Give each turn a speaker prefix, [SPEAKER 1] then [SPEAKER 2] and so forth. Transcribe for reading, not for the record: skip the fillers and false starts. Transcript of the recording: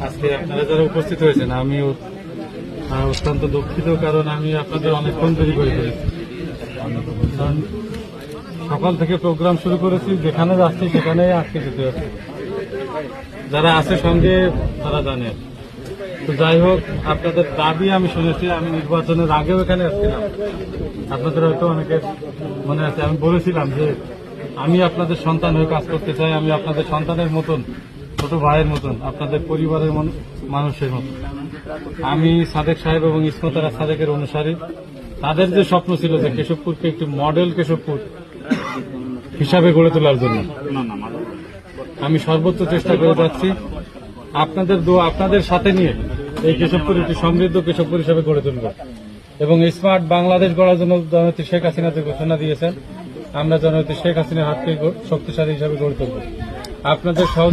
[SPEAKER 1] আজকে আপনারা যারা উপস্থিত হয়েছেন আমি অত্যন্ত দুঃখিত, কারণ আমি আপনাদের অনেকক্ষণ দেরি করে ফেলেছি। কারণ সকাল থেকে প্রোগ্রাম শুরু করেছি, যেখানে যাচ্ছি সেখানে আটকে যেতে হচ্ছে। যারা আছে সঙ্গে তারা জানে। তো যাই হোক, আপনাদের দাবি আমি শুনেছি। আমি নির্বাচনের আগেও এখানে আসছিলাম, আপনাদের হয়তো অনেকের মনে আছে। আমি বলেছিলাম যে আমি আপনাদের সন্তান হয়ে কাজ করতে চাই, আমি আপনাদের সন্তানের মতন, ছোট ভাইয়ের মতন, আপনাদের পরিবারের মানুষের মতন। আমি সাদেক সাহেব এবং ইসমত আরা সাদেকের অনুসারী। তাদের যে স্বপ্ন ছিল যে কেশবপুরকে একটি মডেল কেশবপুর হিসাবে গড়ে তোলার জন্য আমি সর্বোচ্চ চেষ্টা করে যাচ্ছি। আপনাদের দোয়া আপনাদের সাথে নিয়ে এই কেশবপুর একটি সমৃদ্ধ কেশবপুর হিসাবে গড়ে তুলব এবং স্মার্ট বাংলাদেশ গড়ার জন্য জননেত্রী শেখ হাসিনা যে ঘোষণা দিয়েছেন, আমরা জননেত্রী শেখ হাসিনার হাতকে শক্তিশালী হিসাবে গড়ে তুলব। আপনাদের